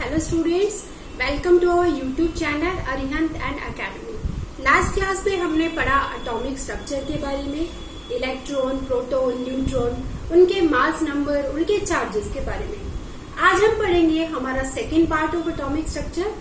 Hello students, welcome to our YouTube channel Arihant and Academy. Last class में हमने पढ़ा atomic structure के बारे में, इलेक्ट्रॉन, प्रोटॉन, न्यूट्रॉन, उनके मास नंबर, उनके चार्जेस के बारे में। आज हम पढ़ेंगे हमारा second part of atomic structure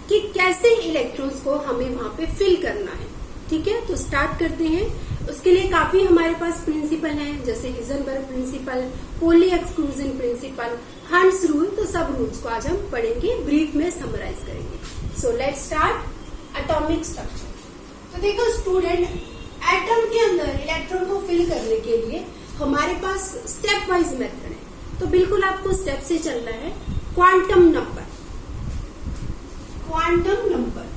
कि कैसे इलेक्ट्रॉन्स को हमें वहां पे फिल करना है। ठीक है, तो स्टार्ट करते हैं। उसके लिए काफी हमारे पास प्रिंसिपल हैं, जैसे हिजनबर्ग प्रिंसिपल, पोली एक्सक्लूजन प्रिंसिपल, हंट्स रूल। तो सब रूल्स को आज हम पढ़ेंगे, ब्रीफ में समराइज करेंगे। So let's start atomic structure. तो देखो स्टूडेंट, एटम के अंदर इलेक्ट्रॉन को फिल करने के लिए हमारे पास स्टेप वाइज मेथड है। तो बिल्कुल आपको स्टेप से चलना है। Quantum number, quantum number,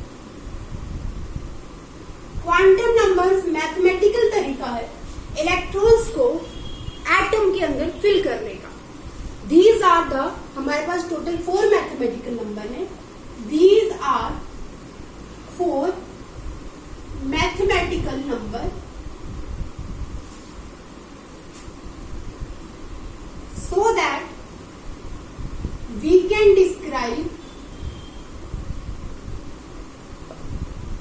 quantum numbers mathematical तरीका है इलेक्ट्रॉन्स को एटम के अंदर फिल करने का। दीज आर द, हमारे पास टोटल 4 मैथमेटिकल नंबर है। These are 4 mathematical number so that we can describe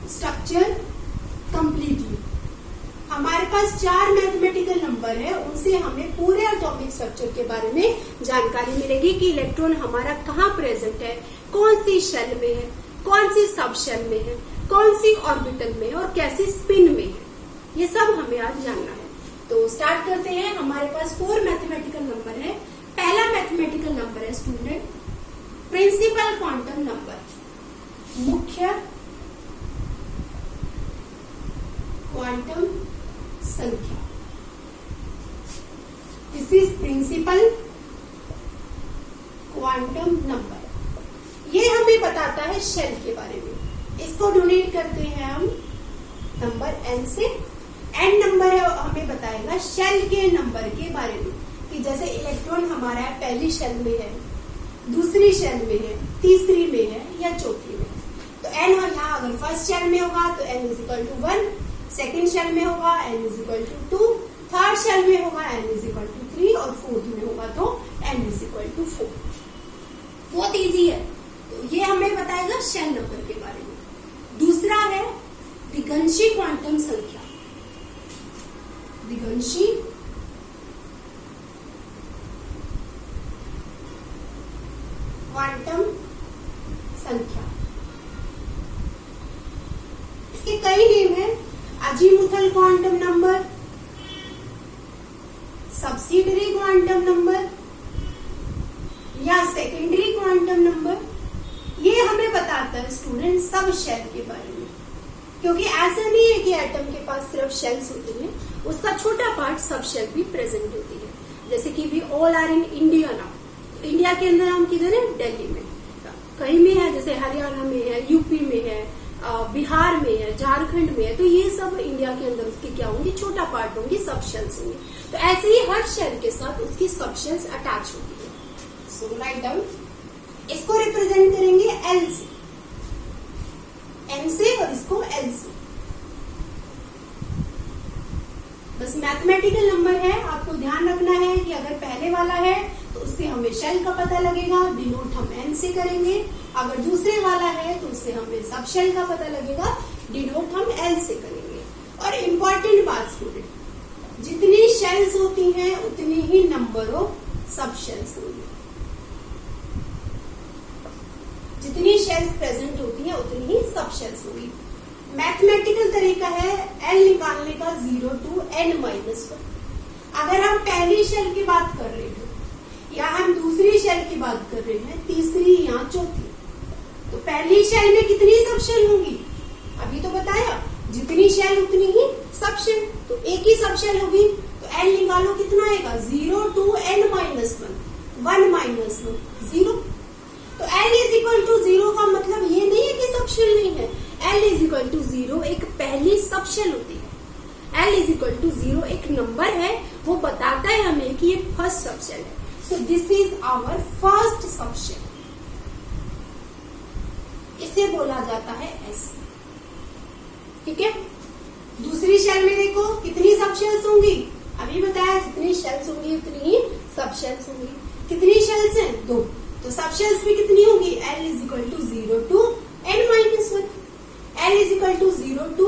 structure completely। हमारे पास 4 मैथमेटिकल नंबर है, उनसे हमें पूरे एटॉमिक स्ट्रक्चर के बारे में जानकारी मिलेगी कि इलेक्ट्रॉन हमारा कहाँ प्रेजेंट है, कौन सी शेल में है, कौन सी सब शेल में है, कौन सी ऑर्बिटल में है और कैसी स्पिन में है। ये सब हमें आज जानना है। तो स्टार्ट करते हैं। हमारे पास 4 मैथमेटिकल नंबर है। पहला मैथमेटिकल नंबर है स्टूडेंट प्रिंसिपल क्वांटम नंबर, मुख्य क्वांटम संख्या। This is principal quantum number. ये हमें बताता है शेल के बारे में। इसको डोनेट करते हैं हम नंबर n से। n नंबर हमें बताएगा शेल के नंबर के बारे में, कि जैसे इलेक्ट्रॉन हमारा पहली शेल में है, दूसरी शेल में है, तीसरी में है या चौथी में। तो n यहाँ अगर फर्स्ट शेल में होगा तो n is equal to 1, second shell में होगा n is equal to 2, third shell में होगा n इज इक्वल टू 3 और फोर्थ में होगा तो n इज इक्वल टू 4। बहुत इजी है। तो ये हमें बताएगा शेल नंबर के बारे में। दूसरा है दिगंशी क्वांटम संख्या, दिगंशी क्वांटम संख्या। इसके कई नेम है। Azimuthal quantum number, subsidiary quantum number या सेकेंडरी क्वांटम नंबर। ये हमें बताता है स्टूडेंट सब शेल के बारे में, क्योंकि ऐसा नहीं है कि एटम के पास सिर्फ शेल्स होती हैं, उसका छोटा पार्ट सब शेल भी प्रेजेंट होती है। जैसे कि we all are in India now. India के अंदर हम किधर है? दिल्ली में। कहीं में है, जैसे हरियाणा में है, यूपी में है, बिहार में है, झारखंड में है। तो ये सब इंडिया के अंदर उसकी क्या होंगी? छोटा पार्ट होंगी, सब शेल्स होंगी। तो ऐसे ही हर शेल के साथ उसकी सब शेल्स अटैच होती है। सो राइट डाउन, इसको रिप्रेजेंट करेंगे एल से, एन से, और इसको एल से। बस मैथमेटिकल नंबर है, आपको ध्यान रखना है कि अगर पहले वाला है तो उससे हमें शेल का पता लगेगा, डिनोट हम एन से करेंगे। अगर दूसरे वाला है तो उससे हमें सब शेल का पता लगेगा, डिनोट हम एल से करेंगे। और इम्पोर्टेंट बात स्टूडेंट, जितनी शेल्स होती हैं उतनी ही नंबर ऑफ सब शेल्स होंगी। जितनी शेल्स प्रेजेंट होती हैं उतनी ही सब शेल्स होगी। मैथमेटिकल तरीका है एल निकालने का 0 to n-1। अगर हम पहली शेल की बात कर रहे हैं या हम दूसरी शेल की बात कर रहे हैं, तीसरी या चौथी, तो पहली शेल में कितनी सब शेल होंगी? अभी तो बताया, जितनी शेल उतनी ही सब शेल। तो एक ही सब शेल होगी, तो एल निकालो, कितना आएगा? 0 to n-1, 1 माइनस 1, 0। तो L इज इक्वल टू 0 का मतलब ये नहीं है कि सब शेल नहीं है। L इज इक्वल टू 0 एक पहली सब शेल होती है। L इज इक्वल टू 0 एक नंबर है, वो बताता है हमें कि ये फर्स्ट सब शेल है। So this is our first sub shell. इसे बोला जाता है S। ठीक है, दूसरी शेल में देखो कितनी सब शेल्स होंगी? अभी बताया जितनी शेल्स होंगी उतनी ही सब शेल्स होंगी। कितनी शेल्स हैं? 2। तो सब शेल्स भी कितनी होगी, L is equal to 0 to n-1, L is equal to 0 to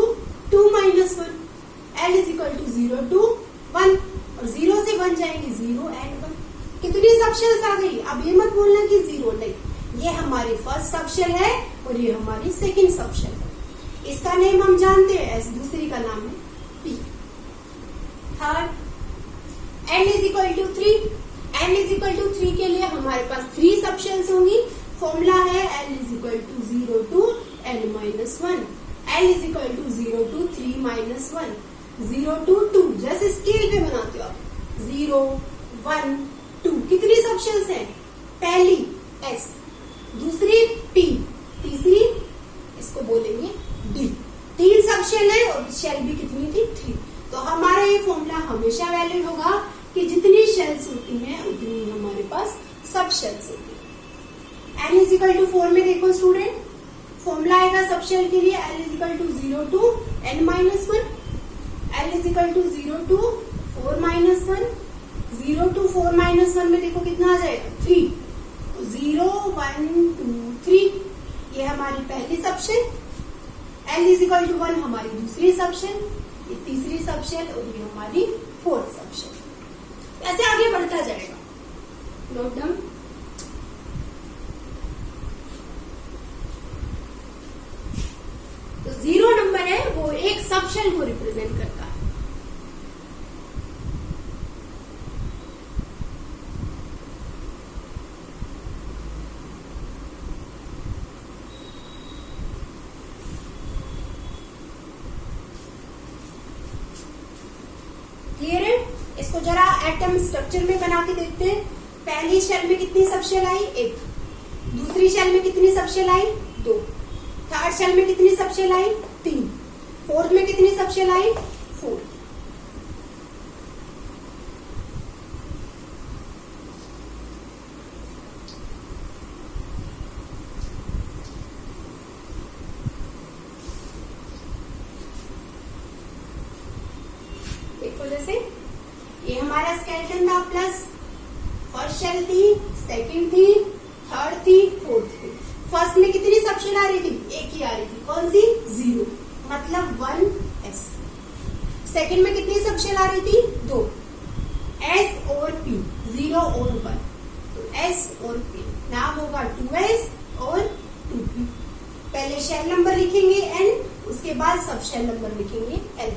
2-1, L is equal to 0 to 1, और 0 से 1 जाएंगे 0 and 1। कितनी सब शेल्स आ गई। अब ये मत बोलना कि 0 नहीं, ये हमारी फर्स्ट सब शेल है और ये हमारी सेकेंड सब शेल है। इसका नेम हम जानते हैं एस, दूसरी का नाम है P। Third, N is equal to 3, N is equal to 3 के लिए हमारे पास 3 सब शेल्स होंगी। फॉर्मूला है L is equal to 0 to n-1, L is equal to 0 to 3-1, 0 to 2, जैसे स्केल पे बनाते हो आप, 0, 1, 2। कितनी सब शेल्स हैं, पहली S, दूसरी P, तीसरी इसको बोलेंगे D। 3 सब शेल है और शेल भी कितनी थी, 3। तो हमारा ये फॉर्मूला हमेशा वैलिड होगा कि जितनी शेल्स होती हैं उतनी हमारे पास सब शेल्स होती है। N इज इक्वल टू 4 में देखो स्टूडेंट, फॉर्मूला आएगा सब शेल के लिए L is equal to 0 to n-1, L is equal to 0 to 4-1, 0 to 4-1 में देखो कितना आ जाएगा, 3। तो 0, 1, 2, 3 ये हमारी पहली sub shell, L is equal to 1 हमारी दूसरी सब शेल, ये तीसरी सब शेल और ये हमारी फोर्थ सब शेल। ऐसे आगे बढ़ता जाएगा। Note down. तो 0 नंबर है वो एक सब शेल को रिप्रेजेंट करता है। क्लियर है। इसको जरा एटम स्ट्रक्चर में बना के देखते हैं। पहली शेल में कितनी सब शेल आई, 1। दूसरी शेल में कितनी सब शेल आई, 2। थर्ड शेल में कितनी सब शेल आई, 3। फोर्थ में कितनी सब शेल आई, 4। देखो जैसे ये हमारा स्केलेटन था, प्लस फर्स्ट शेल थी, सेकंड थी, थर्ड थी, फोर्थ थी। फर्स्ट में कितनी सब शेल आ रही थी, एक ही आ रही थी, कौन सी, 0, मतलब 1s। सेकंड में कितनी सब शेल आ रही थी, 2, s और p, 0 और 1, तो s और p नाम होगा 2s और 2p। पहले शेल नंबर लिखेंगे n, उसके बाद सब शेल नंबर लिखेंगे l।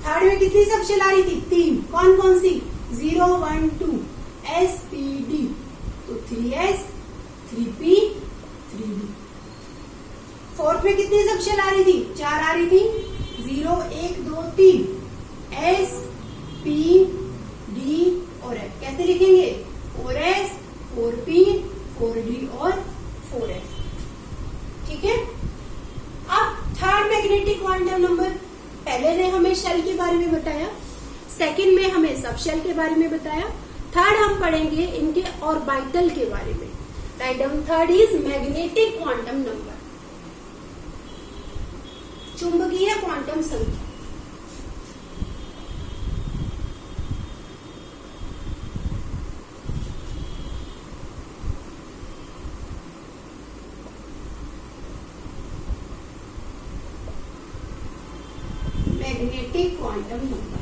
थर्ड में कितनी सब शेल आ रही थी, 3, कौन कौन सी, 0, 1, 2, s, p, d, तो 3s, 3p, 3d। फोर्थ में कितनी सब शेल आ रही थी, 4 आ रही थी, 0, 1, 2, 3, s, p, d और f। कैसे लिखेंगे, 4s, 4p, 4d और 4f। ठीक है। अब थर्ड मैग्नेटिक क्वांटम नंबर, पहले ने हमें शेल के बारे में बताया, सेकंड में हमें सब शेल के बारे में बताया, थर्ड हम पढ़ेंगे इनके ऑर्बिटल के बारे में। Write down. Third is magnetic quantum number, चुंबकीय क्वांटम संख्या। मैग्नेटिक क्वांटम नंबर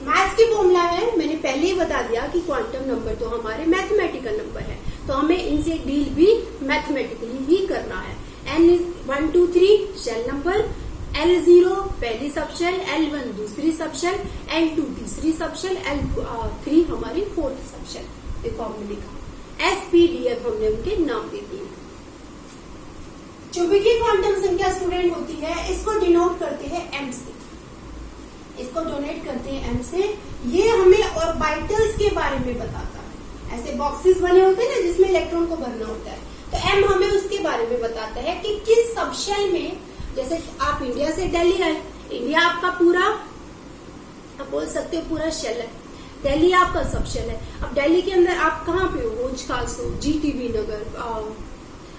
मैथ्स की फॉर्मूला है, मैंने पहले ही बता दिया कि क्वांटम नंबर तो हमारे मैथमेटिकल नंबर है, तो हमें इनसे डील भी मैथमेटिकली ही करना है। n 1, 2, 3 शेल नंबर, L0 पहली सब शेल, L1 दूसरी सब शेल, L2 तीसरी सब शेल, L3 हमारी फोर्थ सब शेल। देखो हमने लिखा SPDF, हमने उनके नाम दे दिए। चुंबकीय क्वांटम संख्या स्टूडेंट होती है, इसको डिनोट करते हैं m से, इसको डोनेट करते हैं m से। ये हमें ऑर्बिटल्स के बारे में बताता है। ऐसे बॉक्सेस बने होते हैं ना जिसमें इलेक्ट्रॉन को भरना होता है, तो m हमें उसके बारे में बताता है कि किस सब शेल में। जैसे आप इंडिया से दिल्ली आए, इंडिया आपका पूरा, आप बोल सकते हो पूरा शेल है, दिल्ली आपका सब शेल है। अब दिल्ली के अंदर आप कहाँ पे हो, रोज खास हो, GTB नगर,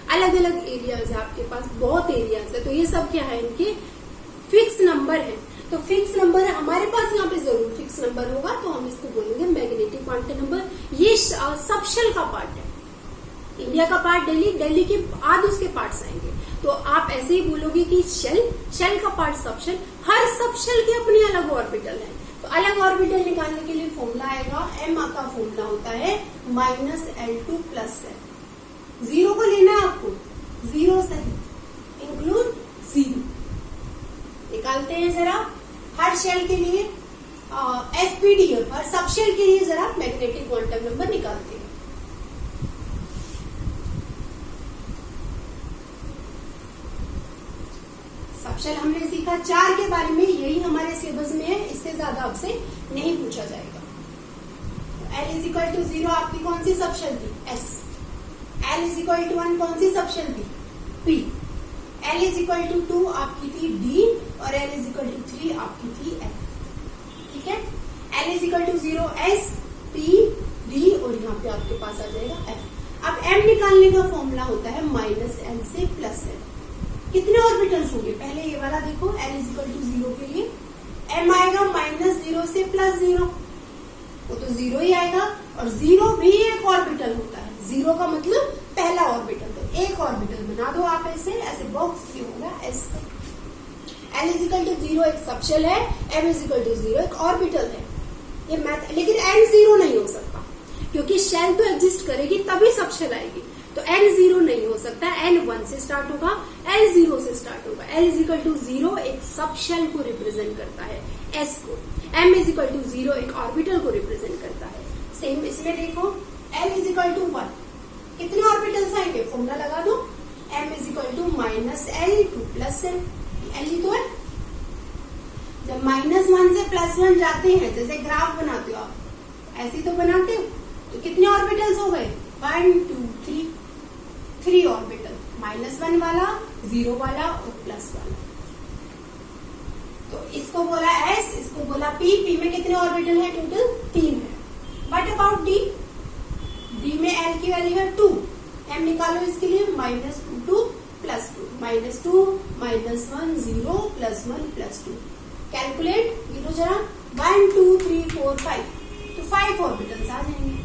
अलग अलग एरियाज है आपके पास, बहुत एरियाज है। तो ये सब क्या है, इनके फिक्स नंबर है। तो फिक्स नंबर है हमारे पास, यहाँ पे जरूर फिक्स नंबर होगा, तो हम इसको बोलेंगे मैग्नेटिक क्वांटम नंबर। ये सब शेल का पार्ट है। इंडिया का पार्ट दिल्ली, दिल्ली के बाद उसके पार्ट्स आएंगे। तो आप ऐसे ही बोलोगे कि शेल का पार्ट सबशेल, हर सबशेल के अपने अलग ऑर्बिटल है। तो अलग ऑर्बिटल निकालने के लिए फॉर्मूला आएगा, एम का फॉर्मूला होता है -L2 + L। जीरो को लेना है आपको, जीरो सहित इंक्लूड जीरो। निकालते हैं जरा हर शेल के लिए एसपीडीएफ, हर सबशेल के लिए जरा मैग्नेटिक क्वांटम नंबर निकालते हैं। सबशेल हमने सीखा 4 के बारे में, यही हमारे सिलेबस में है, इससे ज्यादा आपसे नहीं पूछा जाएगा। L = 0 आपकी कौन सी सबशेल थी? S। L = 1 कौन सी सबशेल थी? P। L = 2 आपकी थी D और L = 3 आपकी थी F। ठीक है, L = 0 S P D और यहाँ पे आपके पास आ जाएगा F। अब M निकालने का फॉर्मूला होता है -L से +L। कितने ऑर्बिटल्स होंगे? पहले ये वाला देखो, L = 0 के लिए M आएगा -0 से +0, वो तो 0 ही आएगा, और 0 भी एक ऑर्बिटल होता है। 0 का मतलब पहला ऑर्बिटल, तो एक ऑर्बिटल बना दो आप ऐसे बॉक्स की होगा S का। L = 0 एक सबशेल है, M = 0 एक ऑर्बिटल है। ये मैथ, लेकिन N 0 नहीं हो सकता, क्योंकि शेल तो एग्जिस्ट करेगी तभी सबशेल आएगी। तो N 0 नहीं हो सकता, N 1 से स्टार्ट होगा, L 0 से स्टार्ट होगा। L = 0 एक सबशेल को रिप्रेजेंट करता है, S को। M = 0 एक ऑर्बिटल को रिप्रेजेंट करता है। सेम इसमें देखो, L = 1 कितने ऑर्बिटल्स आएंगे? फॉर्मूला लगा दो, M = -L2 + L। L ही तो है। जब -1 से +1 जाते हैं, जैसे ग्राफ बनाते हो आप, ऐसे तो बनाते हो, तो कितने ऑर्बिटल्स हो गए? 1 2 3, 3 ऑर्बिटल, -1 वाला, 0 वाला और प्लस वाला। तो इसको बोला S, इसको बोला P। P में कितने ऑर्बिटल है? टोटल 3 है। What about D? D में L की वैल्यू है 2। M निकालो इसके लिए, -2 2 + 2, -2 -1 0 +1 +2। कैलकुलेट, गिनो जरा, 1 2 3 4 5, तो 5 ऑर्बिटल्स आ जाएंगे।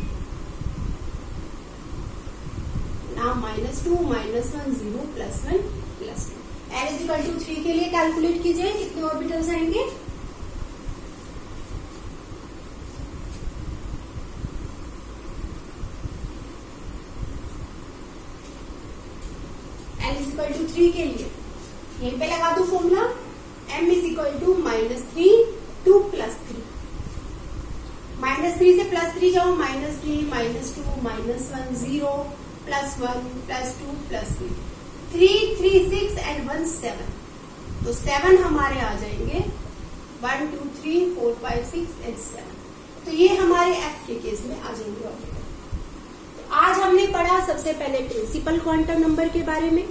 ना -2 -1 0 +1 +2। L = 3 के लिए कैलकुलेट कीजिए, कितने ऑर्बिटल्स आएंगे? L = 3 के लिए यहीं पे लगा दो फॉर्मूला, M = -3 2 + 3। -3 से +3 जाओ, -3 -2 -1 0 +1 +2 +3, 3 3 6 and 1 7। तो 7 हमारे आ जाएंगे, 1 2 3 4 5 6 and 7। तो ये हमारे F के केस में आ जाएंगे ऑर्बिटल। तो आज हमने पढ़ा सबसे पहले प्रिंसिपल क्वांटम नंबर के बारे में,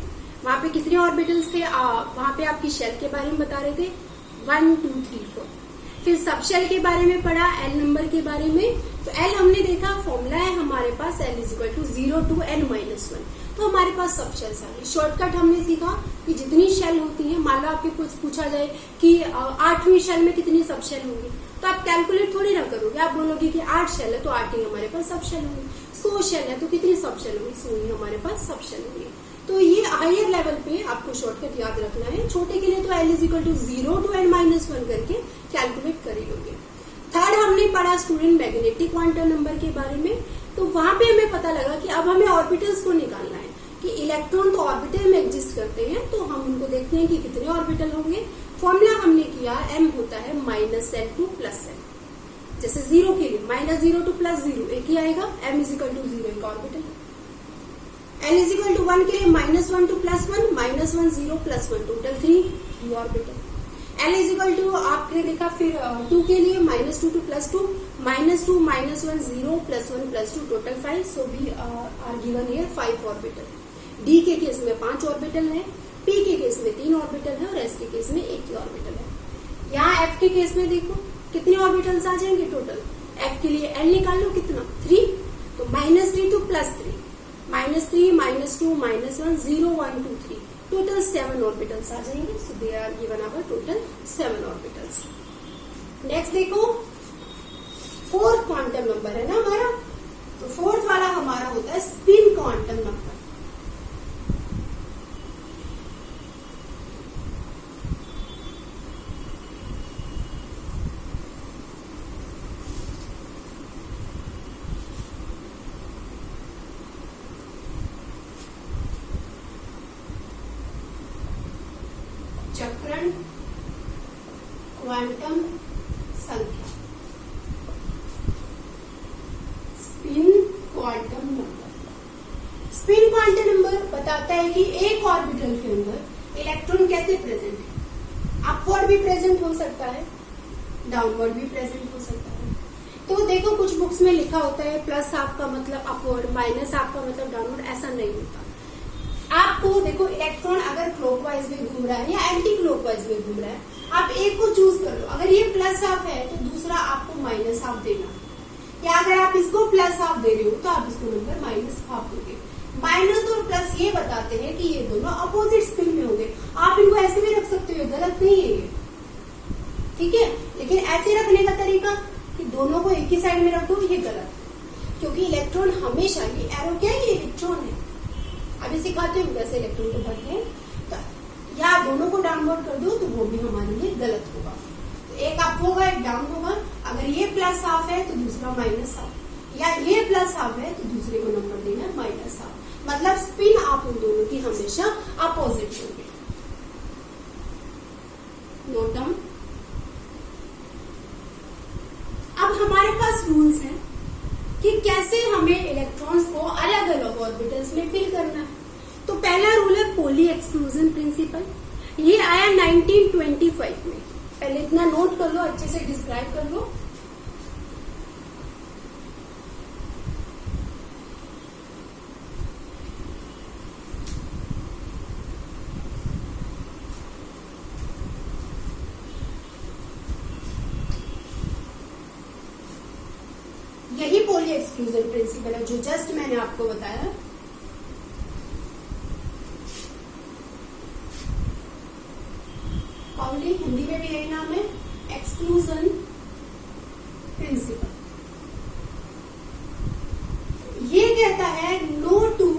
वहां पे कितने ऑर्बिटल्स थे, वहां पे आपकी शेल के बारे में बता रहे थे, 1 2 3 4। फिर सबशेल के बारे में पढ़ा, L नंबर के बारे में। तो L हमने देखा, फॉर्मूला है हमारे पास, L = 0 to N - 1। तो हमारे पास सबशेल्स आ गए। शॉर्टकट हमने सीखा कि जितनी शेल होती है, मान लो आपके कुछ पूछा जाए कि 8वीं शेल में कितनी सबशेल होंगी, तो आप कैलकुलेट थोड़ी ना करोगे, आप बोलोगे कि 8 शेल है तो 8 ही हमारे पास सबशेल होंगी। 100 शेल है तो कितनी सबशेल होंगी? 100 ही हमारे पास सबशेल होंगी। तो ये हायर लेवल पे आपको शॉर्टकट याद रखना है। छोटे के लिए तो L = 0 to N - 1 करके कैलकुलेट कर ही लोगे। थर्ड हमने पढ़ा स्टूडेंट मैग्नेटिक क्वांटम नंबर के बारे में। तो वहां पे हमें पता लगा कि अब हमें ऑर्बिटल्स को निकालना है, कि इलेक्ट्रॉन तो ऑर्बिटल में एग्जिस्ट करते हैं, तो हम उनको देखते हैं कि कितने ऑर्बिटल होंगे। फॉर्मूला हमने किया, M होता है -L2 + L। जैसे 0 के लिए -0 to +0 एक ही आएगा, M = 0 एक ऑर्बिटल। L = 1 के लिए -1 to +1, -1 0 +1 टोटल 3 ऑर्बिटल। L = आपने देखा फिर 2 के लिए -2 to +2, -2 -1 0 +1 +2 total 5। So we are given here 5 orbital. D के केस में 5 ऑर्बिटल है, P के केस में 3 ऑर्बिटल है और S के केस में 1 ही ऑर्बिटल है। यहाँ F के केस में देखो कितने ऑर्बिटल्स आ जाएंगे टोटल। F के लिए L निकाल लो, कितना 3, तो -3 to +3, -3 -2 -1 0 1 2 3 टोटल 7 ऑर्बिटल्स आ जाएंगे। So they are given our total 7 orbitals. Next देखो, 4th क्वांटम नंबर है ना हमारा, तो 4th वाला हमारा होता है स्पिन क्वांटम नंबर। चक्रण क्वांटम संख्या, spin quantum number. Spin quantum number बताता है कि एक ऑर्बिटल के अंदर इलेक्ट्रॉन कैसे प्रेजेंट है। अपवर्ड भी प्रेजेंट हो सकता है, डाउनवर्ड भी प्रेजेंट हो सकता है। तो देखो कुछ बुक्स में लिखा होता है प्लस हाफ का मतलब अपवर्ड, माइनस हाफ का मतलब डाउनवर्ड, ऐसा नहीं होता। आपको देखो इलेक्ट्रॉन अगर क्लॉकवाइज में घूम रहा है या एंटी क्लॉकवाइज में घूम रहा है, आप एक को चूज कर लो। अगर ये प्लस हाफ है तो दूसरा आपको माइनस हाफ देना, या अगर आप इसको प्लस हाफ दे रहे हो तो आप इसको नंबर माइनस हाफ दोगे। माइनस और प्लस ये बताते हैं कि ये दोनों अपोजिट स्पिन में होंगे। आप इनको ऐसे भी रख सकते हो, गलत नहीं है ये, ठीक है। लेकिन ऐसे रखने का तरीका कि दोनों को एक ही साइड में रख दो, ये गलत है। क्योंकि इलेक्ट्रॉन हमेशा, ये एरो क्या है, ये इलेक्ट्रॉन है, अभी सिखाते हो कैसे इलेक्ट्रॉन को भरते हैं। तो या दोनों को डाउनवर्ड कर दो तो वो भी हमारे लिए गलत होगा। तो एक अप होगा एक डाउन होगा। अगर ये प्लस हाफ है तो दूसरा माइनस हाफ, या ये प्लस हाफ है तो दूसरे को नंबर देना माइनस हाफ। मतलब स्पिन आप उन दोनों की हमेशा अपोजिट होंगे। Note down. अब हमारे पास रूल्स हैं कि कैसे हमें इलेक्ट्रॉन्स को अलग अलग ऑर्बिटल्स में फिल करना है। तो पहला रूल है पोली एक्सक्लूजन प्रिंसिपल। ये आया 1925 में। पहले इतना नोट कर लो, अच्छे से डिस्क्राइब कर लो। यही पोली एक्सक्लूजन प्रिंसिपल है जो जस्ट मैंने आपको बताया। पाउली हिंदी में भी यही नाम है, एक्सक्लूजन प्रिंसिपल। ये कहता है नो टू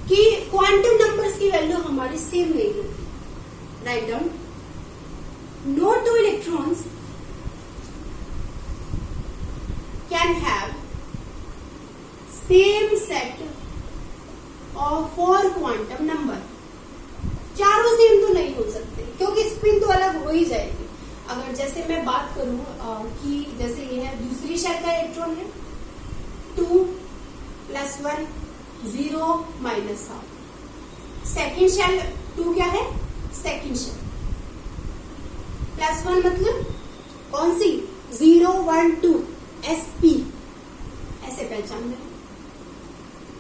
कि क्वांटम नंबर्स की वैल्यू हमारी सेम नहीं होती। Write down. No two electrons can have same set of 4 quantum number। चारों सेम तो नहीं हो सकते क्योंकि स्पिन तो अलग हो ही जाएगी। अगर जैसे मैं बात करूं कि जैसे ये है दूसरी शेल का इलेक्ट्रॉन है 2 + 1 0 - हाफ। सेकेंड शेल 2 क्या है, सेकेंड शेल +1 मतलब कौन सी, 0 1 2 SP, ऐसे पहचान रहे।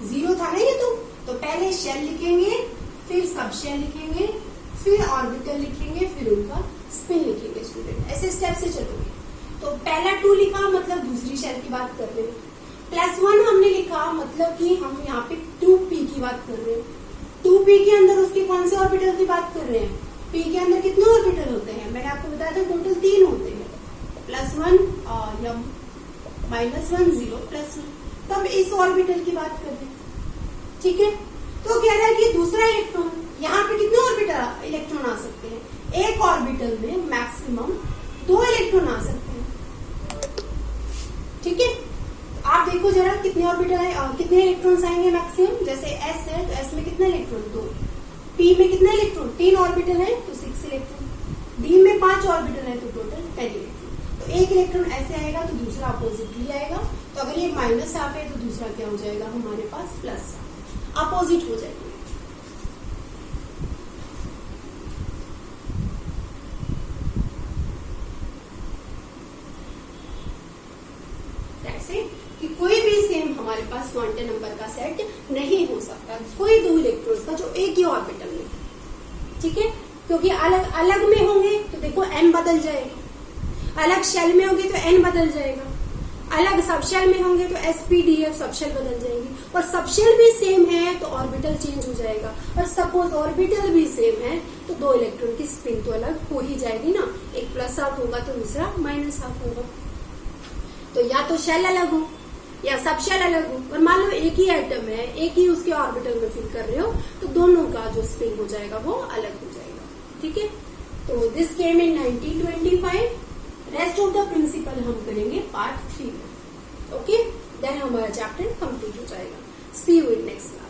0 था ना ये तो पहले शेल लिखेंगे, फिर सब शेल लिखेंगे, फिर ऑर्बिटल लिखेंगे, फिर उनका स्पिन लिखेंगे स्टूडेंट। ऐसे स्टेप से चलोगे। तो पहला 2 लिखा मतलब दूसरी शेल की बात कर रहे हैं। +1 हमने लिखा मतलब कि हम यहाँ पे 2p की बात कर रहे हैं। 2p के अंदर उसके कौन से ऑर्बिटल की बात कर रहे हैं, p के अंदर कितने ऑर्बिटल होते हैं, मैंने आपको बताया था टोटल 3 होते हैं। +1 या -1 0 +1। तब इस ऑर्बिटल की बात कर रहे हैं, ठीक है। तो कह रहा है कि दूसरा इलेक्ट्रॉन, यहाँ पे कितने ऑर्बिटल इलेक्ट्रॉन आ सकते हैं, एक ऑर्बिटल में मैक्सिमम 2 इलेक्ट्रॉन आ सकते हैं, ठीक है। आप देखो जरा कितने ऑर्बिटल है, कितने इलेक्ट्रॉन्स आएंगे मैक्सिमम। जैसे S है तो S में कितना इलेक्ट्रॉन, 2। P में कितना इलेक्ट्रॉन, 3 ऑर्बिटल है तो 6 इलेक्ट्रॉन। D में 5 ऑर्बिटल है तो टोटल 10 इलेक्ट्रॉन। तो एक इलेक्ट्रॉन ऐसे आएगा तो दूसरा अपोजिटली आएगा। तो अगर ये माइनस हाफ है तो दूसरा क्या हो जाएगा हमारे पास प्लस हाफ, अपोजिट हो जाएंगे। ऐसे कि कोई भी सेम हमारे पास क्वांटम नंबर का सेट नहीं हो सकता, कोई 2 इलेक्ट्रॉन्स का जो एक ही ऑर्बिटल में, ठीक है। क्योंकि अलग अलग में होंगे तो देखो n बदल जाएगा, अलग शेल में होंगे तो n बदल जाएगा, अलग सब शेल में होंगे तो sp/df सब शेल बदल जाएगी। और सब शेल भी सेम है तो ऑर्बिटल चेंज हो जाएगा। और सपोज ऑर्बिटल भी सेम है तो 2 इलेक्ट्रॉन की स्पिन तो अलग हो ही जाएगी ना, एक प्लस हाफ होगा तो दूसरा माइनस हाफ होगा। तो या तो शेल अलग हो या सब शेल अलग हो, और मान लो एक ही एटम है, एक ही उसके ऑर्बिटल में फिल कर रहे हो, तो दोनों का जो स्पिन हो जाएगा वो अलग हो जाएगा। ठीक है, तो this came in 1925। Rest of the principle हम करेंगे पार्ट 3 में। ओके, देन हमारा चैप्टर कंप्लीट हो जाएगा। See you in next class.